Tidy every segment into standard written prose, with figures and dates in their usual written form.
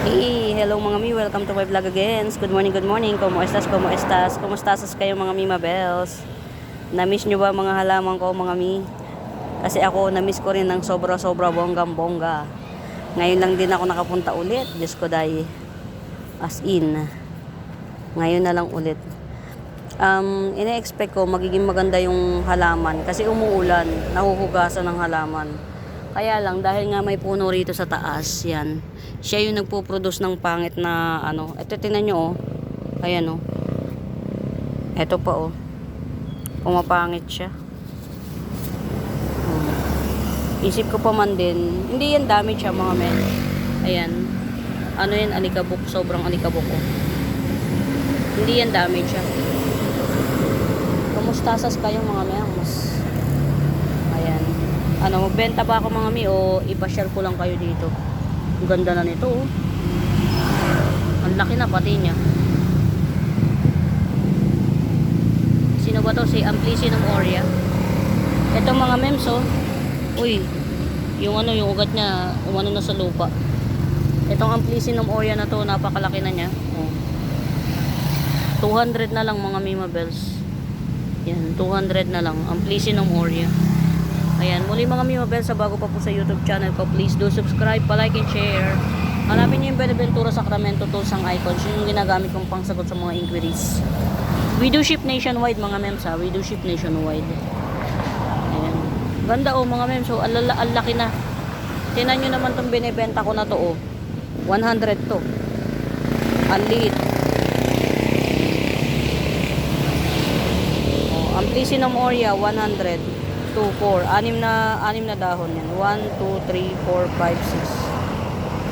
Hey, hello mga mi, welcome to my vlog again. Good morning, good morning. Como estas, como estas? Kumustasos kayo mga mi mabels? Na-miss nyo ba mga halaman ko mga mi? Kasi ako, na-miss ko rin ng sobra-sobra bonggang-bongga. Ngayon lang din ako nakapunta ulit. Diyos ko dahi. As in. Ngayon na lang ulit. Ine-expect ko magiging maganda yung halaman. Kasi umuulan, nahuhugasan ng halaman. Kaya lang, dahil nga may puno rito sa taas, yan. Siya yung nagpo-produce ng pangit na ano. Ito, tinan nyo, oh. Ayan, oh. Ito pa, oh. Pumapangit siya. Isip ko pa man din, hindi yan damage siya, mga men. Ayan. Ano yan, alikabok. Sobrang alikabok, oh. Hindi yan damage siya. Kamustasas kayo, mga men. Ayan. Ano, magbenta ba ako mga mi o ipasyal ko lang kayo dito? Ang ganda na nito, oh. Ang laki na pati niya. Sino ba to? Si Amplicynum aurea. Ito mga mems, oh. Uy, yung ano, yung ugat niya umano na sa lupa. Itong Amplicynum aurea na to, napakalaki na niya, oh. 200 na lang mga mimabels. Yan, 200 na lang Amplicynum aurea. Ayan, muli mga mimabel, sa bago pa po sa YouTube channel ko, please do subscribe, pa-like and share. Hanapin nyo yung Beneventura Sacramento tools ang icons, yun yung ginagamit kong pangsagot sa mga inquiries. We do ship nationwide mga mems, ha. We do ship nationwide. Ayan. Ganda, oh mga mems, so ang laki na. Tinan nyo naman tong binibenta ko na to, oh. 100 to. Ang liit. Oh, Amplicynum aurea 100. 2, 4. Anim na dahon yan. 1, 2, 3, 4, 5,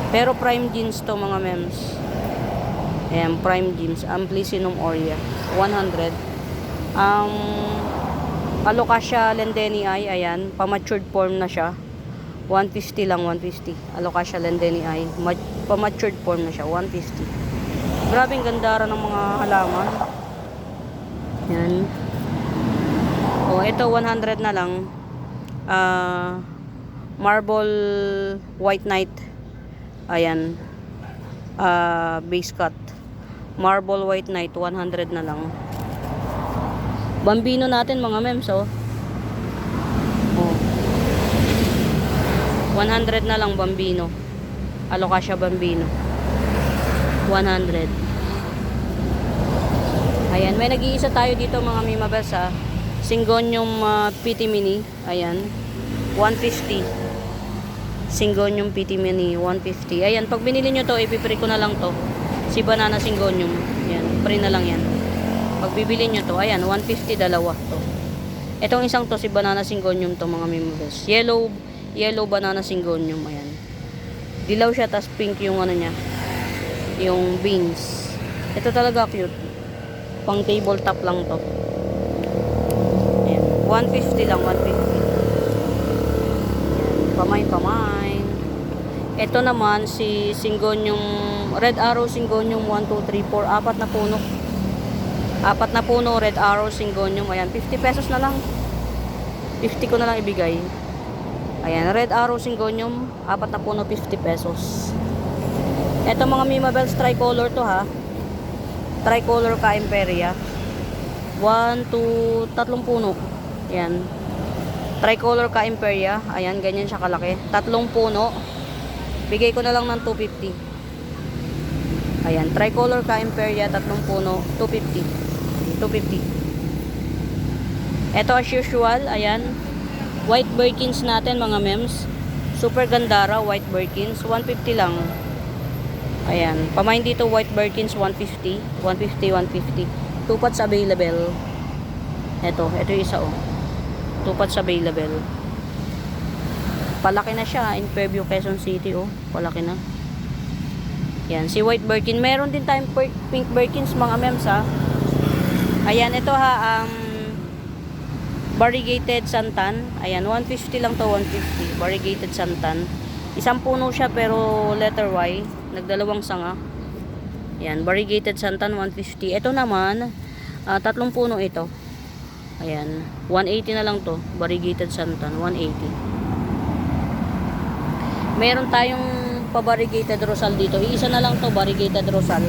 6. Pero prime jeans to mga mems. Ayan, prime jeans. Amplicynum aurea. 100. Alocasia lendenii. Ayan, pamatured form na siya. 150 lang, 150. Alocasia lendenii. Pamatured form na siya. 150. Grabing gandara ng mga halaman. Ayan. Oh, ito 100 na lang. Marble white knight. Ayan. Base cut. Marble white knight 100 na lang. Bambino natin mga mems, oh. Oh. 100 na lang bambino. Alocasia bambino. 100. Ayan, may nag-iisa tayo dito mga mimabels, ha. Syngonium PT Mini, ayan, 150. Syngonium PT Mini, 150. Ayan, pag binili nyo to, ipipre ko na lang to. Si Banana Syngonium, ayan, pre na lang yan. Pag bibili nyo to, ayan, 150 dalawa to. Itong isang to, si Banana Syngonium to mga mimabels. Yellow Banana Syngonium, ayan. Dilaw siya, tas pink yung ano niya, yung beans. Ito talaga cute. Pang tabletop lang to. 150 lang, 150. Pamay. Ito naman si Syngonium, Red Arrow Syngonium 1, 2, 3, 4, apat na puno. Apat na puno, Red Arrow Syngonium. Ayan, 50 pesos na lang. 50 ko na lang ibigay. Ayan, Red Arrow Syngonium, apat na puno, 50 pesos. Ito mga mimabels, tricolor to, ha. Tricolor ka Imperia. 1, 2, tatlong puno. Ayan. Tricolor ka Imperia. Ayan, ganyan siya kalaki. Tatlong puno. Bigay ko na lang ng 250. Ayan, tricolor ka Imperia, tatlong puno, 250. 250. Ito as usual, ayan. White Birkins natin mga mems. Super gandara, white Birkins. 150 lang. Ayan. Pamain dito, white Birkins, 150. 150, 150. Two pots available. Ito yung isa, oh. 2 pots available. Palaki na siya in Fairview, Quezon City, oh. Palaki na. Yan, si White Birkin. Meron din tayong pink Birkins mga mems, ha. Ayan, ito ha, variegated santan. Ayan, 150 lang to, 150. Variegated santan. Isang puno siya pero letter Y. Nagdalawang sanga. Ayan, variegated santan, 150. Ito naman, tatlong puno ito. Ayan, 180 na lang to, variegated santan, 180. Meron tayong pa-variegated rosal dito. Iisa na lang to, variegated rosal.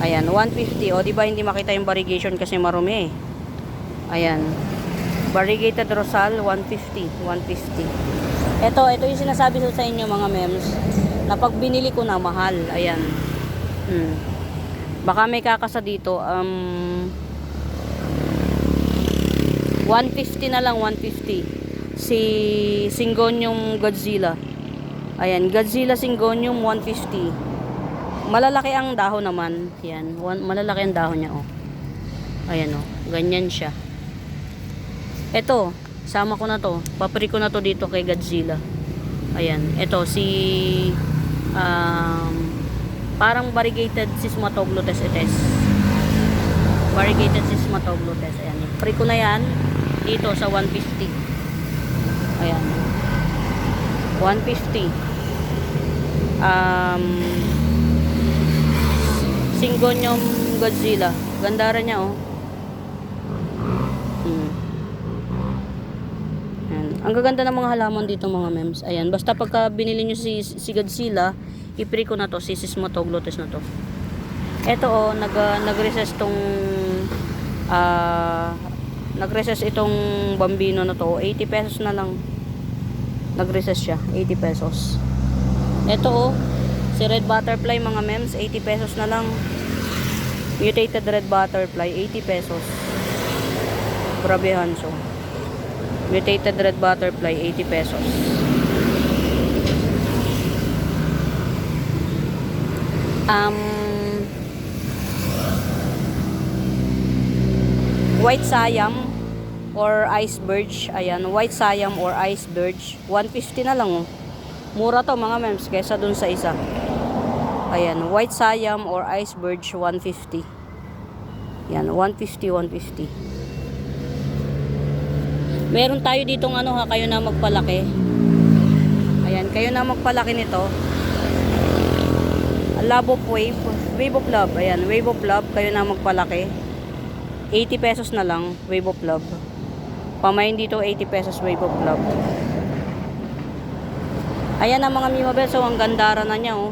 Ayan, 150. O, di ba hindi makita yung variegation kasi marumi eh. Ayan. Variegated rosal, 150. 150. Ito yung sinasabi ko sa inyo mga mems. Na pag binili ko na, mahal. Ayan. Baka may kakasa dito. 150 na lang, 150. Si Syngonium Godzilla. Ayan, Godzilla Syngonium 150. Malalaki ang dahon naman. Yan, malalaki ang dahon niya, oh. Ayan, oh. Ganyan siya. Ito, sama ko na to. Papri ko na to dito kay Godzilla. Ayan, ito si parang variegated Sismatoglotes ites. Variegated Sismatoglotes. Ayan, pre ko na yan dito sa 150. Ayan. 150. Syngonium Godzilla. Ganda rin niya, oh. Ayan. Ang gaganda ng mga halaman dito mga mems. Ayan. Basta pagka binili nyo si Godzilla, i-pre ko na to. Si Sismatoglotes na to. Ito, oh. Nag-recess tong nag-recess itong bambino na to. 80 pesos na lang. Nag-recess siya. 80 pesos. Ito, oh. Si red butterfly mga mems, 80 pesos na lang. Mutated red butterfly, 80 pesos. Grabe hanso. Mutated red butterfly, 80 pesos. White Siam or Ice Birch. Ayan, White Siam or Ice Birch, 150 na lang, oh. Mura to mga mems kaysa dun sa isa. Ayan, White Siam or Ice Birch, 150. Yan, 150, 150. Meron tayo ditong ano ha, kayo na magpalaki. Ayan, kayo na magpalaki nito. Love of Wave, Wave of Love. Ayan, Wave of Love, kayo na magpalaki. 80 pesos na lang, Wave of Love. Pamain dito, 80 pesos, Wave of Love. Ayan ang mga Mimabel, so ang gandara na niya, oh.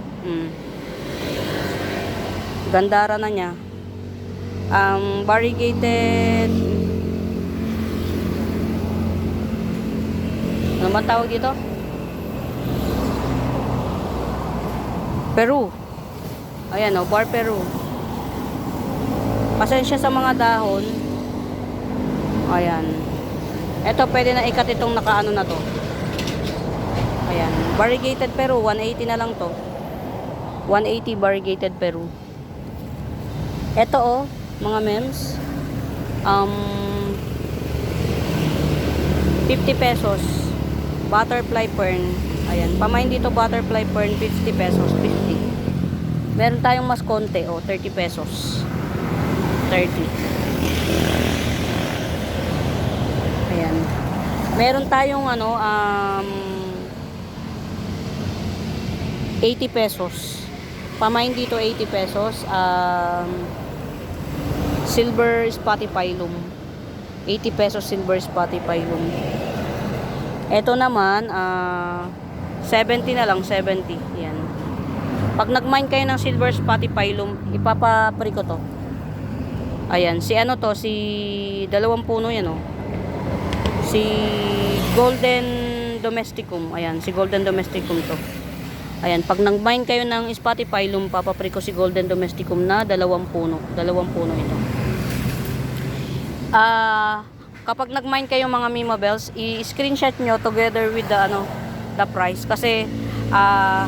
Gandara na niya. Variegated, ano man tawag dito? Peru. Ayan, oh, Bar Peru. Pasensya sa mga dahon. Ayan. Ito, pwede na ikat itong nakaano na to. Ayan. Variegated Peru, 180 na lang to. 180 variegated Peru. Ito, oh, mga mems. 50 pesos. Butterfly fern. Ayan. Pamain dito butterfly fern, 50 pesos. 50. Meron tayong mas konti, oh, 30 pesos. 30. Ayan. Meron tayong ano, 80 pesos. Pamain dito 80 pesos. Silver spotty pilum. 80 pesos silver spotty pilum. Ito naman 70 na lang, 70. Yan. Pag nag-mine kayo ng silver spotty pilum, ipapapri ko to. Ayan, si ano to, si dalawang puno yan, oh. Si Golden Domesticum. Ayan, si Golden Domesticum to. Ayan, pag nag-mine kayo ng spotty pilum, papapri ko si Golden Domesticum na dalawang puno. Dalawang puno ito. Kapag nag-mine kayo mga Mimabels, i-screenshot nyo together with the the price kasi sa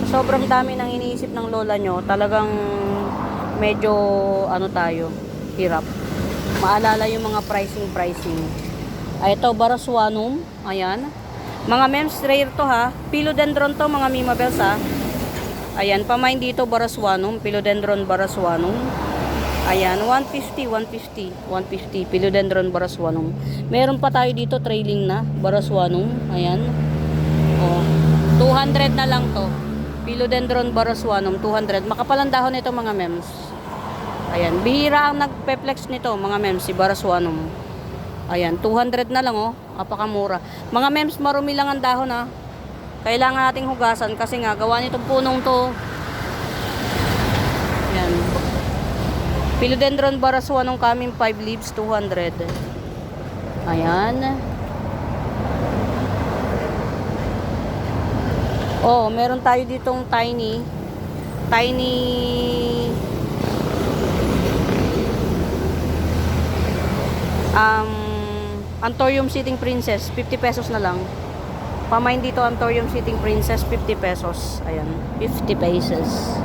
sobrang dami ng iniisip ng lola nyo, talagang medyo tayo, hirap maalala yung mga pricing. Ito, Baraswanum. Ayan, mga mems, rare to ha. Philodendron to mga Mimabels ha. Ayan, pamain dito Baraswanum, Philodendron Baraswanum. Ayan, 150 Philodendron Baraswanum. Meron pa tayo dito trailing na Baraswanum. Ayan, oh, 200 na lang to. Philodendron Baraswanum, 200. Makapalang dahon nito mga mems. Ayan, bihira ang nagpe-flex nito mga mems, si Baraswanum. Ayan, 200 na lang, oh. Apakamura. Mga mems, marumi lang ang dahon ha. Kailangan nating hugasan kasi nga gawa nitong punong to. Yan. Philodendron barasua nung kaming 5 leaves, 200. Ayan. Oh, meron tayo ditong tiny Anthurium Sitting Princess, 50 pesos na lang. Pamain dito Anthurium Sitting Princess, 50 pesos. Ayan, 50 pesos.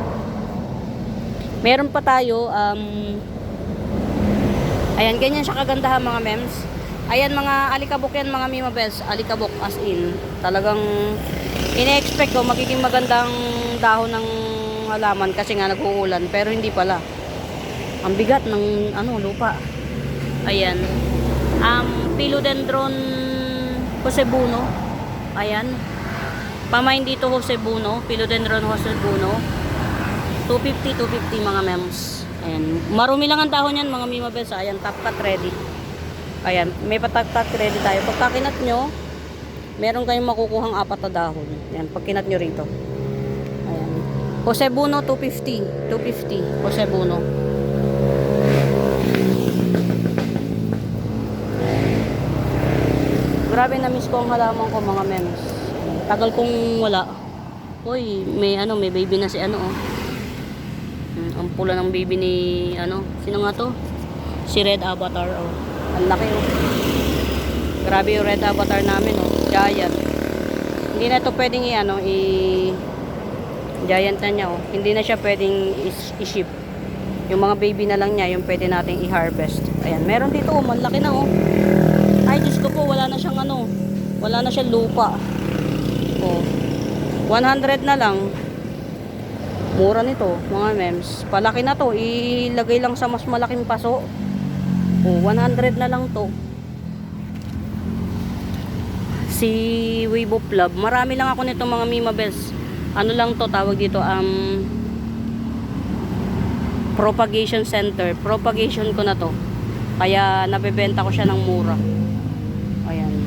Meron pa tayo, ayan, ganyan siya kagandahan mga mems. Ayan, mga alikabok yan, mga Mima Bells. Alikabok as in. Talagang ine-expect ko magiging magandang dahon ng halaman kasi nga nag-uulan. Pero hindi pala. Ang bigat ng lupa. Ayan. Philodendron Josebuno. Ayan. Pamain dito Josebuno. Philodendron Josebuno. 250 mga mems. Ayan. Marumi lang ang dahon yan mga Mima Bells. Ayan, top cut ready. Ayan. May patak-tak ready tayo. Pagka kinat nyo, meron kayong makukuhang 4 na dahon. Ayan. Pag kinat nyo rito. Ayan. Josebuno 250. Josebuno. Grabe, na-miss ko ang halaman ko mga mems. Tagal kong wala. Uy, may baby na si ang pula ng baby ni sino nga to? Si Red Avatar, oh. Ang laki, oh. Grabe yung Red Avatar namin, oh. Giant. Hindi na to pwedeng giant na niya, oh. Hindi na siya pwedeng i-ship. Yung mga baby na lang niya, yung pwede nating i-harvest. Ayan, meron dito, oh. Malaki na, oh. Ay, Diyos ko po, wala na siyang wala na siyang lupa. Oh. 100 na lang. Mura nito, mga mems. Palaki na to, ilagay lang sa mas malaking paso. Oh, 100 na lang to. Si Wave of Love. Marami lang ako nito mga Mima Bells. Ano lang to, tawag dito, propagation center. Propagation ko na to. Kaya nabebenta ko siya ng mura. Ayan.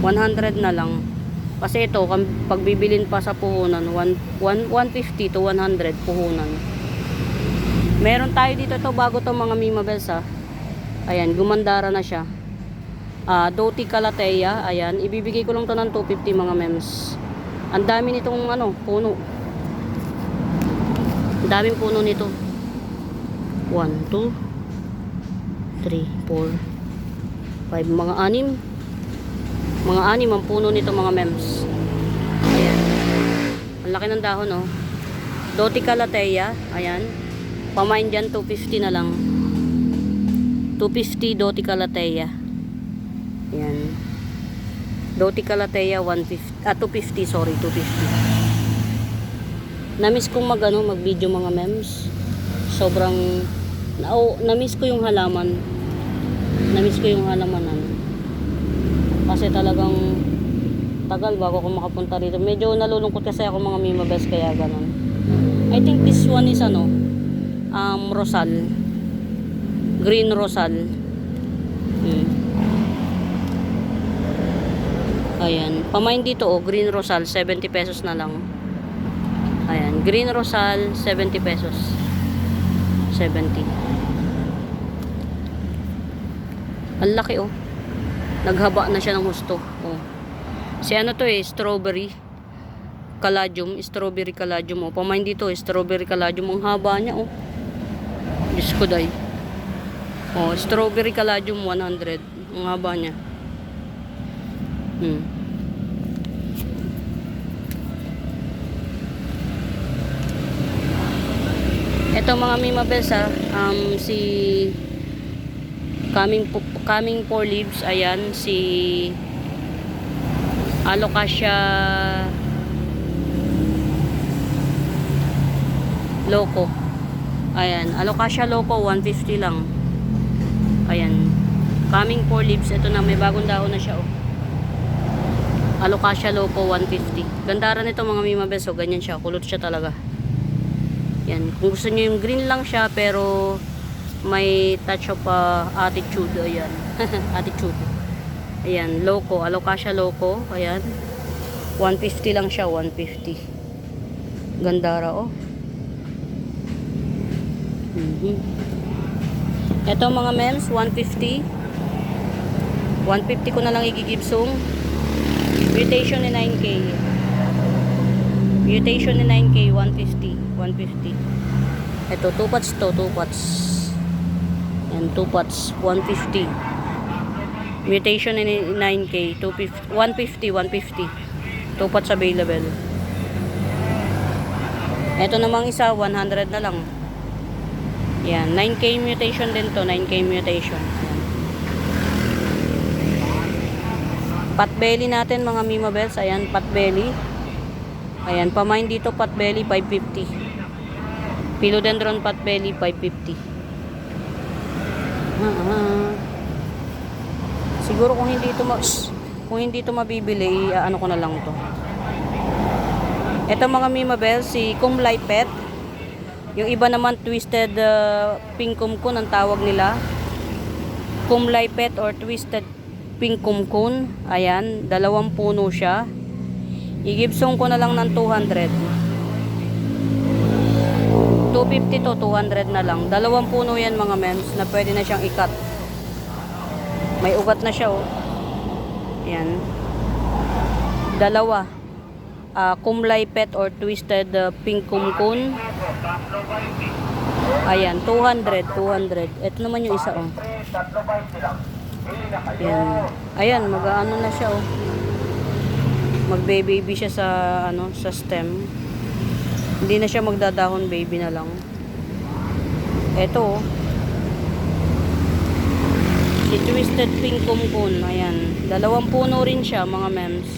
100 na lang. Kasi ito, pag bibilin pa sa puhunan, 150 to 100 puhunan. Meron tayo dito, ito bago to mga Mima Bells, ha. Ayan, gumandara na siya. Doti Calathea, ayan, ibibigay ko lang to ng 250 mga mems. Ang dami nitong puno. Ang daming puno nito. 1, 2, 3, 4, 5, mga 6. Mga 6 ang puno nito mga mems. Ayan. Ang laki ng dahon, oh. Doti Calathea, ayan. Pamain dyan, 250 na lang. 250 Doti Calathea. Ayan. Doti Calathea 250, sorry, 250. Namiss kong mag-video mga mems. Sobrang namiss ko yung halaman. Namiss ko yung halamanan. Kasi talagang tagal bago ako makapunta rito. Medyo nalulungkot kasi ako mga Mima Bells kaya ganun. I think this one is Rosal. Green Rosal. Ayan. Pamain dito, oh, Green Rosal, 70 pesos na lang. Ayan. Green Rosal, 70 pesos. 70. Ang laki, oh. Naghaba na siya ng husto. Oh. Si to strawberry caladium, strawberry caladium. Oh. Pamain dito, strawberry caladium. Ang haba niya, oh. Diyos ko, day. Oh, strawberry caladium 100. Ang haba niya. Ito mga Mima Bells, si coming 4 leaves, ayan, si Alocasia Loco. Ayan, Alocasia Loco 150 lang. Ayan, coming 4 leaves. Ito na, may bagong dahon na siya, oh. Alocasia Loco 150. Gandara nito mga Mima Bells, oh. Ganyan siya, kulot siya talaga. Yan, kung gusto niyo yung green lang siya pero may touch of attitude, ayan. Attitude. Ayan, Loco, Alocasia Loco, ayan. 150 lang siya, 150. Gandara, oh. Ito mga mems, 150. 150 ko na lang igigibsong. Mutation ni 9K. Mutation ni 9K, 150. 150. Ito, 2 pots to, 2 pots. Yan, 2 pots, 150. Mutation ni 9K, 250, 150, 150. 2 pots available. Ito namang isa, 100 na lang. Yan, 9K mutation din to, 9K mutation. Yan. Pot belly natin mga Mima Bells. Ayan, pot belly. Ayan, pamain dito pot belly 550. Philodendron pot belly 550. Siguro kung hindi ito mabibili, ano ko na lang to. Ito mga Mima Bells, si Kumlay Pet. Yung iba naman twisted pink kumkun ang tawag nila. Kumlay Pet or twisted pink kumkun. Ayan, 2 puno siya. Igibsong ko na lang ng 200. 250 to 200 na lang. 2 puno yan mga mems na pwede na siyang ikat. May ugat na siya, oh. Ayan. 2. Kumlay Pet or twisted pink kumkun. Ayan, 200. Ito naman yung isa, oh. Ayan. Ayan, mag-ano na siya, oh. Magbe-baby siya sa sa stem. Hindi na siya magdadahon, baby na lang. Ito, oh. Si twisted pink kumkun. Ayan, 2 puno rin siya mga mems.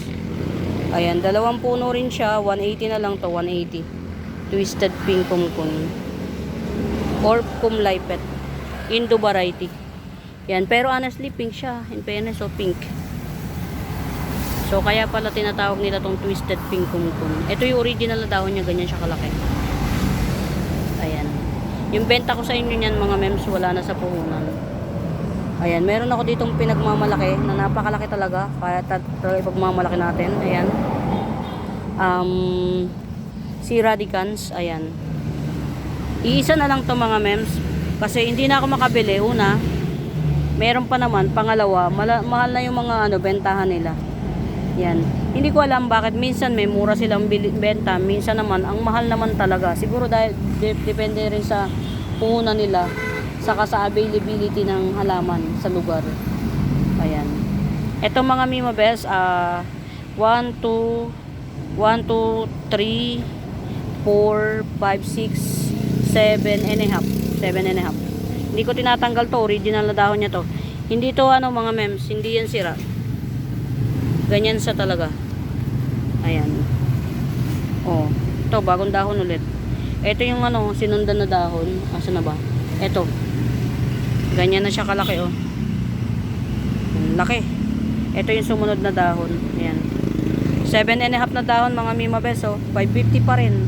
Ayan, 2 puno rin siya. 180 na lang to, 180. Twisted pink kumkun or Kumlay Pet, Indo variety. Yan, pero honestly pink siya, in fairness, so pink. So kaya pala tinatawag nila tong twisted pink kumkun. Ito yung original na dahon niya, ganyan siya kalaki. Ayan. Yung benta ko sa inyo niyan mga mems, wala na sa puhunan. Ayan, meron ako ditong pinagmamalaki na napakalaki talaga. Kaya talaga ipagmamalaki natin. Ayan. Si Radicans, ayan. Iisa na lang to mga mems. Kasi hindi na ako makabili. Una, meron pa naman. Pangalawa, mahal na yung mga bentahan nila. Yan. Hindi ko alam bakit minsan may mura silang benta, minsan naman ang mahal naman talaga. Siguro dahil depende rin sa puhunan nila, saka sa availability ng halaman sa lugar. Ayan. Ito mga Mima Bells, 1, 2, 3, 4, 5, 6, 7 and a half. 7 and a half. Hindi ko tinatanggal to, original na dahon niya to. Hindi to mga mems, hindi yan sira. Ganyan sa talaga. Ayan. Oh, ito bagong dahon ulit. Ito yung sinundan na dahon. Asa na ba? Ito. Ganyan na siya kalaki, oh. Laki. Ito yung sumunod na dahon. Ayan. 7 and a half na dahon mga Mima Bells, oh. 550 pa rin.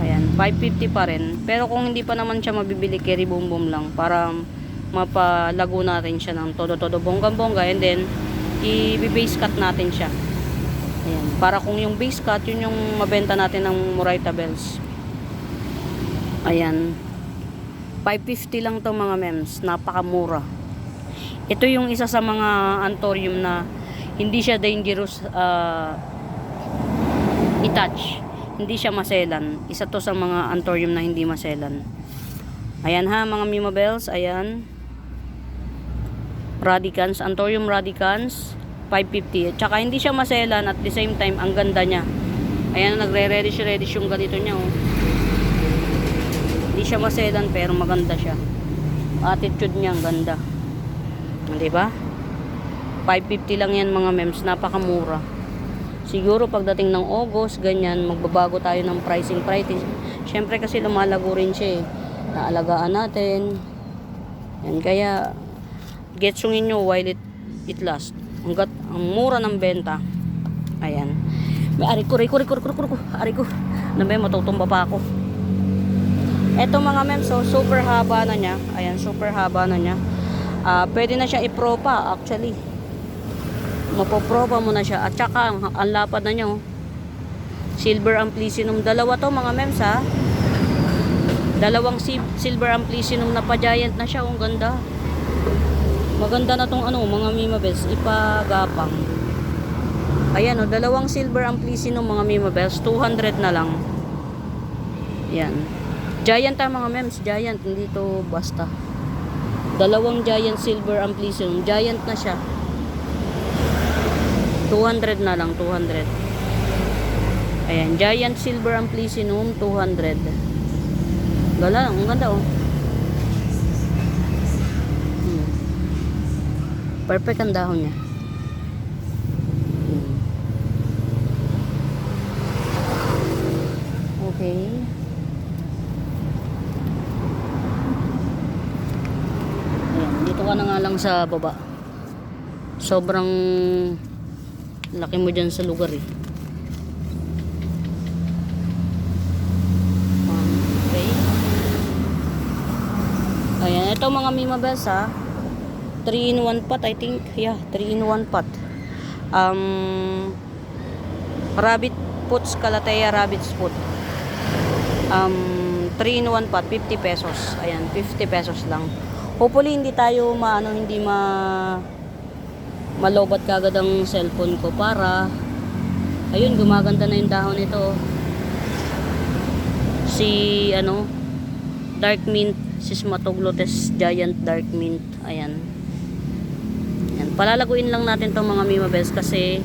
Ayan, 550 pa rin. Pero kung hindi pa naman siya mabibili, carry boom boom lang para mapalago natin siya ng todo-todo bonggang-bongga, and then i-base cut natin siya. Ayan, para kung yung base cut, yun yung mabenta natin ng Moraita Bells. Ayan. 550 lang to mga mems. Napakamura. Ito yung isa sa mga anthurium na hindi siya dangerous i-touch. Hindi siya maselan. Isa to sa mga anthurium na hindi maselan. Ayan ha mga Mima Bells. Ayan. Radicans. Anthurium radicans. 550. Tsaka hindi siya maselan at the same time ang ganda niya. Ayan, nagre-reddish yung ganito niya, oh. Hindi siya maselan pero maganda siya. Attitude niya ang ganda. Di ba? 550 lang yan mga mems, napakamura. Siguro pagdating ng August, ganyan, magbabago tayo ng pricing. Syempre kasi lumalago rin siya, eh. Naalagaan natin. Yan, kaya getsungin nyo while it lasts. Ang mura ng benta. Ayan. May ari ko. Nabay, matutumba pa ako. Eto mga mems, so super haba na niya. Ayan, super haba na niya. Pwede na siya i-pro pa actually. Mapopropa mo na siya. At saka, ang lapad na niya, oh. Silver Amplicynum. Dalawa to mga mems, ha. Dalawang Silver Amplicynum na pa-giant na siya. Ang ganda. Maganda na tong ano, mga Mimabels. Ipagapang. Ayan, oh. Dalawang Silver Amplicynum mga Mimabels. 200 na lang. Yan. Giant ha mga mems. Giant. Hindi to basta. Dalawang Giant Silver Amplicynum. Giant na siya. 200 na lang, 200. Ayan, Giant Silver Amplicynum, 200. Gala, ang ganda oh. Perfect ang dahon niya. Okay. Ayan, dito ka na nga lang sa baba. Sobrang laki mo dyan sa lugar eh. Okay. Ayan, ito mga Mimabels ha. 3-in-1 pot I think. Yeah, 3-in-1 pot. Rabbit Puts Calathea Rabbit's Foot. 3-in-1 pot, 50 pesos. Ayan, 50 pesos lang. Hopefully hindi tayo hindi malobat kagad ang cellphone ko para ayun, gumaganda na yung dahon nito. Si dark mint, Sismatoglotes Giant Dark Mint. Ayan. Ayan, palalaguin lang natin tong mga Mimabels kasi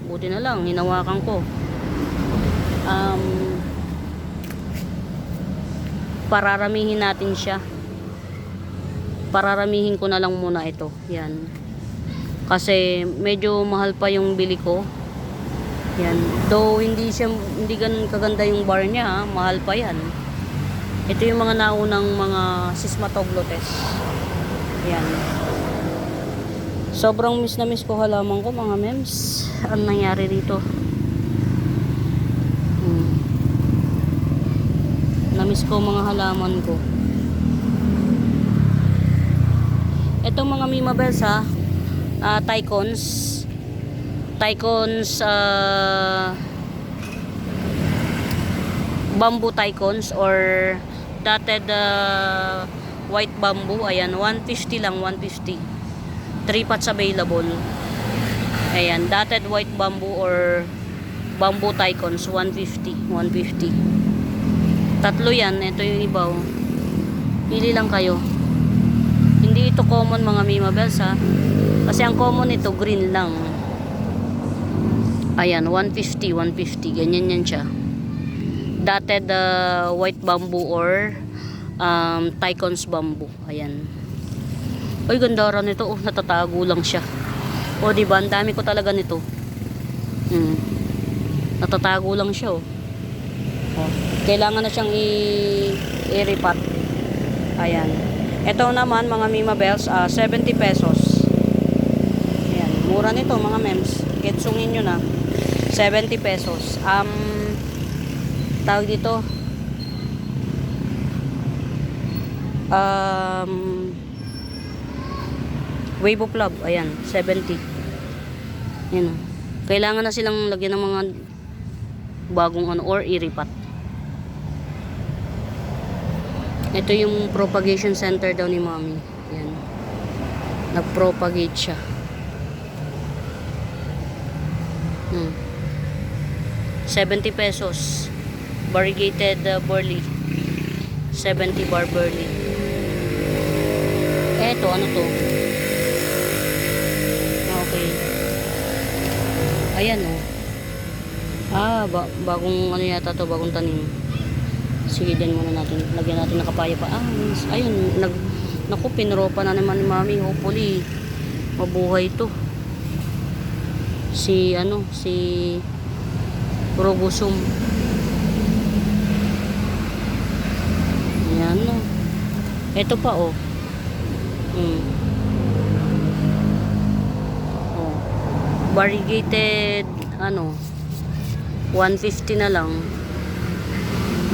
buti na lang hinawakan ko. Pararamihin natin siya. Pararamihin ko na lang muna ito. Yan. Kasi medyo mahal pa yung bili ko. Yan. Though hindi ganun kaganda yung bar niya, ha? Mahal pa yan. Ito yung mga naunang mga Sismatoglotes. Yan. Sobrang miss na miss ko halaman ko mga mems. Ano nangyari dito? Na-miss ko mga halaman ko. Ito mga Mimabels ha, Tycons bamboo Tycons or dotted white bamboo. Ayan, 150 lang, 150. 3 pots available. Ayan, dotted white bamboo or bamboo Tycons, 150. Tatlo yan, ito yung iba oh. Pili lang kayo. Hindi ito common mga Mimabels ha. Kasi ang common ito green lang. Ayan, 150. Ganyan yan siya. Dotted white bamboo or Tycons bamboo. Ayan. Uy, ganda rin ito. Oh, natatago lang siya. O, diba? Ang dami ko talaga nito. Natatago lang siya oh. Kailangan na siyang i-repot. Ayan. Ito naman mga Mimabels, 70 pesos. Ayan, mura nito mga mems. Ketsungin nyo na. 70 pesos. Tawag dito. Wave of Love. Ayan, 70. Ayan. Kailangan na silang lagyan ng mga bagong or i-repot. Ito yung propagation center daw ni Mommy. Yan. Nag-propagate siya. 70 pesos. Variegated barley. 70 bar barley. Eto, ano to? Okay. Ayan oh. Bagong yata to, bagong tanim. Sige din muna natin. Lagyan natin nakapaya pa. Ayun. Naku, pinropa na naman ni Mami. Hopefully, mabuhay to. Si Rogosum. Ayan no. Ito pa oh. Variegated 150 na lang.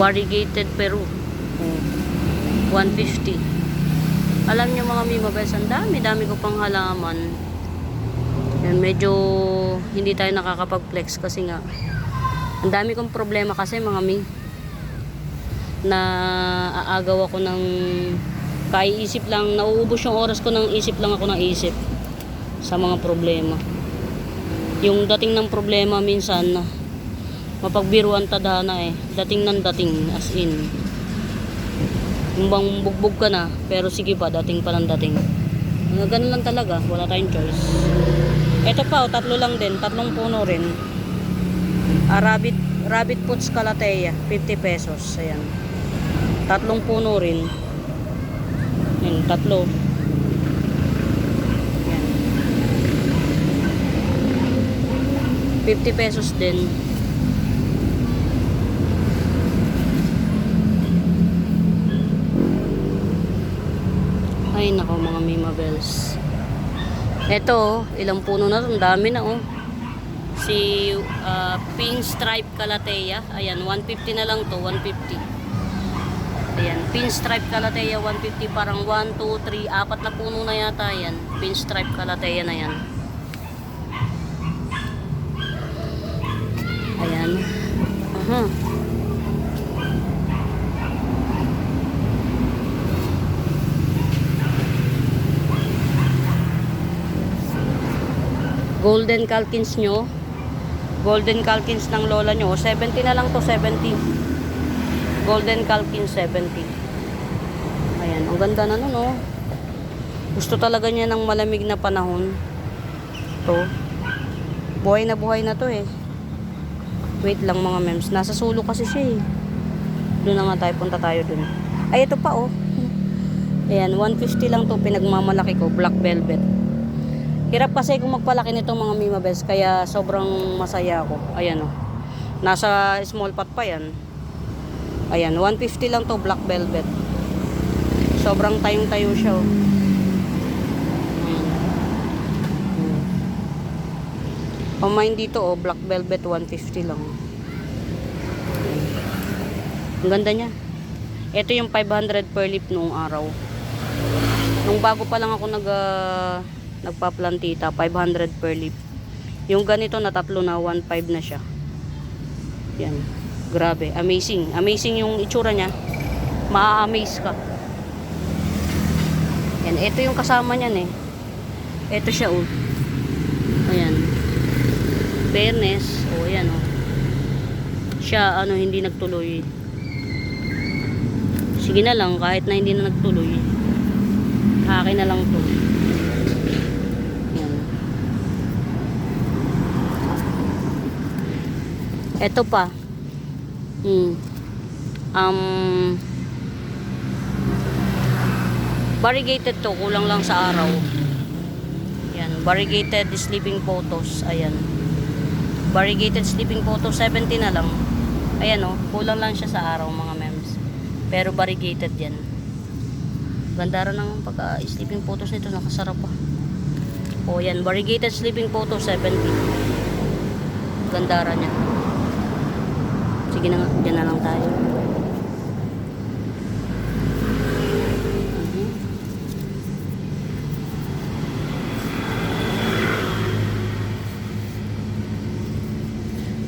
Variegated Peru 150. Alam nyo mga Mimabels, ang dami ko pang halaman. Yan, medyo hindi tayo nakakapag-flex kasi nga ang dami kong problema kasi mga mi, na aagaw ako ng kaiisip lang, nauubos yung oras ko ng isip lang ako ng isip sa mga problema. Yung dating ng problema minsan mapagbiruan tadhana dating ng dating, as in yung bang bugbog ka na pero sige pa, dating pa ng dating. Ganun lang talaga, wala tayong choice. Ito pa, tatlo lang din, tatlong puno rin. Rabbit Puts Calathea, 50 pesos. Ayan. Tatlong puno rin. Ayan, tatlo. Ayan. 50 pesos din. Ay nako mga Mimabels. Ito, ilang puno na ito. Ang dami na Si Pinstripe Calathea. Ayan, 150 na lang to. 150. Ayan, Pinstripe Calathea 150. Parang 1, 2, 3, 4 na puno na yata yan. Pinstripe Calathea na yan. Ayan. Golden Calkins nyo. Golden Calkins ng lola nyo. 70 na lang to, 70. Golden Calkins 70. Ayan, ang ganda na nun Gusto talaga niya ng malamig na panahon. To. Buhay na to Wait lang mga mems. Nasa sulok kasi siya Doon na nga tayo, punta tayo dun. Ay, ito pa Ayan, 150 lang to. Pinagmamalaki ko. Black Velvet. Hirap kasi kung magpalaki nito mga Mimabels, kaya sobrang masaya ako. Ayan Nasa small pot pa yan. Ayan, 150 lang to, Black Velvet. Sobrang tayong-tayo siya Pamain dito Black Velvet 150 lang. Ang ganda niya. Ito yung 500 per leaf noong araw. Nung bago pa lang ako nagpa-plantita, 500 per leaf. Yung ganito na tatlo na 1.5 na siya. Yan. Grabe, amazing. Amazing yung itsura niya. Ma-amaze ka. Yan, ito yung kasama niyan Ito siya Ayan. Fairness. Ayan Siya hindi nagtuloy. Sige na lang, kahit na hindi na nagtuloy. Akin na lang to. Ito pa. Variegated to, kulang lang sa araw. Yan, variegated sleeping photos. Ayan. Variegated sleeping photos 70 na lang. Ayan kulang lang siya sa araw mga mems. Pero variegated yan. Ganda rin ng pagka-sleeping photos nito, nakasarap pa. Yan, variegated sleeping photos 70. Ganda rin yan. Sige na nga, dyan na lang tayo.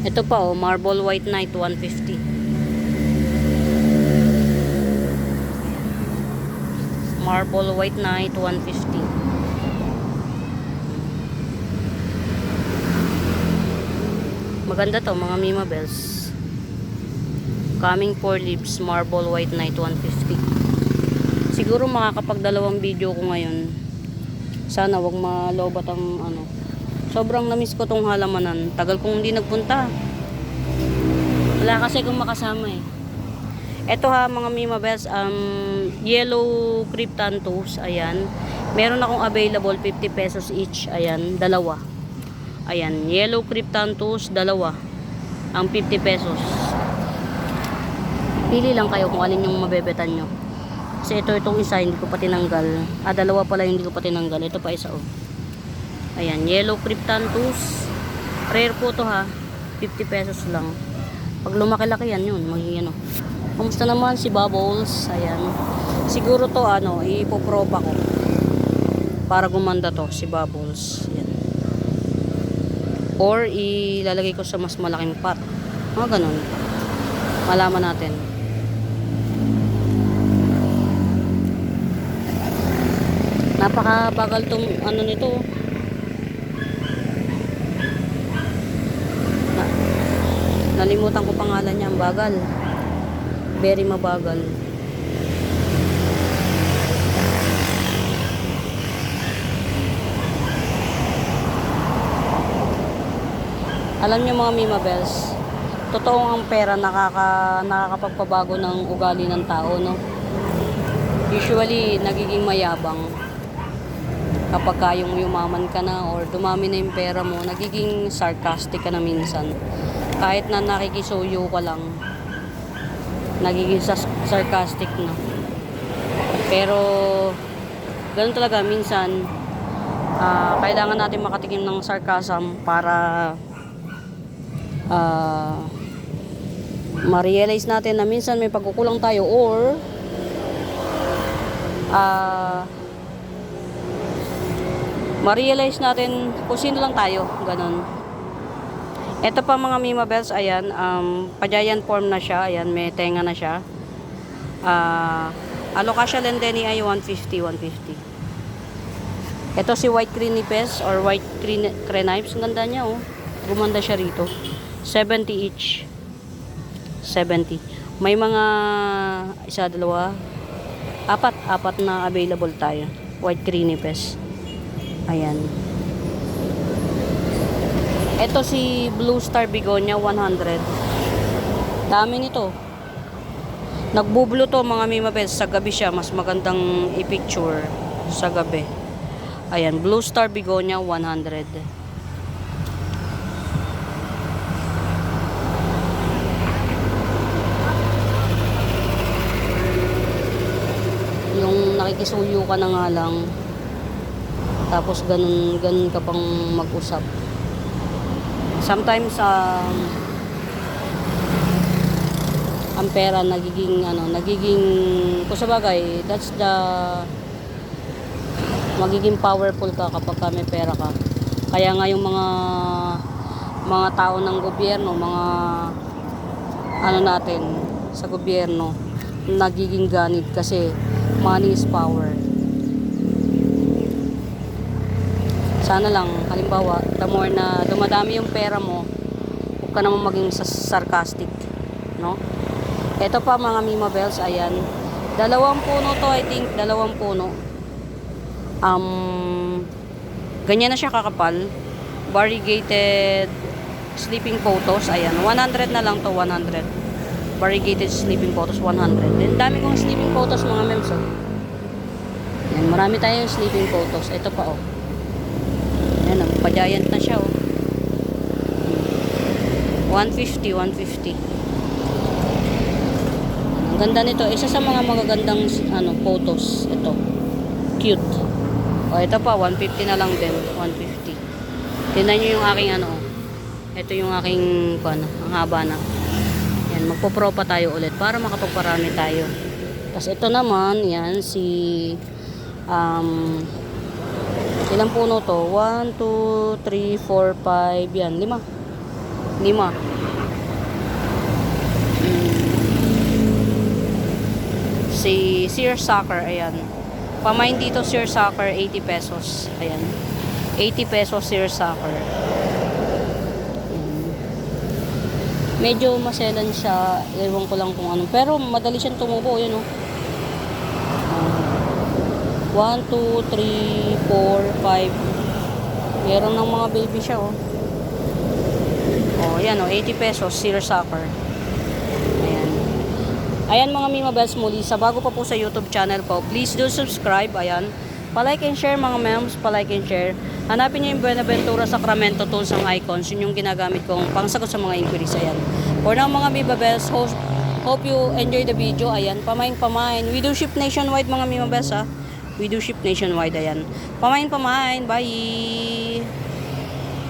Ito pa Marble White Knight 150. Marble White Knight 150. Maganda to mga Mimabels. Coming 4 leaves, Marble White Knight 150. Siguro makakapag-dalawang video ko ngayon. Sana wag malobat ang Sobrang namiss ko tong halamanan. Tagal kong hindi nagpunta. Wala kasi kung makasama Ito mga Mimabels, yellow cryptanthus, ayan. Meron akong available 50 pesos each, ayan, dalawa. Ayan, yellow cryptanthus, dalawa. Ang 50 pesos. Pili lang kayo kung alin yung mabebetan nyo. Kasi itong isa hindi ko pa tinanggal. Dalawa pala hindi ko pa tinanggal. Ito pa isa Ayan, yellow cryptanthus. Rare po to 50 pesos lang. Pag lumaki-laki yan yun, magiging Kamusta naman si Bubbles? Ayan. Siguro to ipoprobe ako. Para gumanda to si Bubbles. Ayan. or ilalagay ko sa mas malaking pot. Mga ganun. Malaman natin. Napakabagal tong ano nito. Nalimutan ko pangalan niya, ang bagal. Very mabagal. Alam niyo mga Mima Bells, totoo ang pera nakakapagpabago ng ugali ng tao, no? Usually, nagiging mayabang. Kapag kayong yumaman ka na or dumami na yung pera mo, nagiging sarcastic ka na minsan. Kahit na nakikisuyo ka lang, nagiging sarcastic na. Pero, ganun talaga, minsan, kailangan natin makatikim ng sarcasm para ma-realize natin na minsan may pagkukulang tayo or ma-realize natin kung sino lang tayo, ganun. Ito pa mga Mima Bells, ayan, pa-giant form na siya, ayan, may tenga na siya. Alocasia lendeni ay 150. Ito si white crenipes or white crenipes, ang ganda niya, oh. Gumanda siya rito. 70 each. 70. May mga isa, dalawa, apat na available tayo. White crenipes. Ayan. Ito si Blue Star Begonia 100. Dami nito. Nagbublo to mga Mima Bells. Sa gabi siya, mas magandang i-picture sa gabi. Ayan, Blue Star Begonia 100. Yung nakikisuyo ka na nga lang, tapos ganun ka pang mag-usap. Sometimes ang pera nagiging kung sa bagay, that's the magiging powerful ka kapag may pera ka. Kaya nga yung mga tao ng gobyerno, mga natin sa gobyerno, nagiging ganid kasi money is power. Sana lang, halimbawa, the more na dumadami yung pera mo, huwag ka naman maging sarcastic, no? Ito pa mga Mima Bells, ayan. 2 puno to, I think, 2 puno. Ganyan na siya kakapal. Variegated sleeping photos, ayan. 100 na lang to, 100. Variegated sleeping photos, 100. Then, dami kong sleeping photos mga mems, oh. Ayan, marami tayong sleeping photos. Ito pa, oh. Ayan, pa-giant na siya, oh. 150. Ang ganda nito. Isa sa mga magagandang photos. Ito. Cute. O, ito pa. 150 na lang din. 150. Tingnan nyo yung aking ito yung aking ang haba na. Yan. Magpo-pro pa tayo ulit para makapagparami tayo. Tapos ito naman, yan, si ilang puno to? 1, 2, 3, 4, 5, yan, 5. Si seersucker, ayan. Pamain dito seersucker, 80 pesos. Ayan. 80 pesos seersucker. Medyo maselan siya. Ewan ko lang kung ano. Pero madali siyang tumubo. Yun, oh. 1, 2, 3, 4, 5. Meron ng mga baby siya, oh. Oh, yan, oh. 80 pesos seersucker. Ayan. Ayan mga Mima Bells, muli. Sa bago pa po sa YouTube channel po, please do subscribe. Ayan. Pa-like and share mga mems. Pa-like and share. Hanapin niyo yung Buenaventura Sacramento tools ng icons. Yun yung ginagamit kong pangsagot sa mga inquiries. Ayan. For now mga Mima Bells, hope you enjoy the video. Ayan. Pamain. We do ship nationwide mga Mima Bells, ha. We do ship nationwide. Ayan. Pamain. Bye.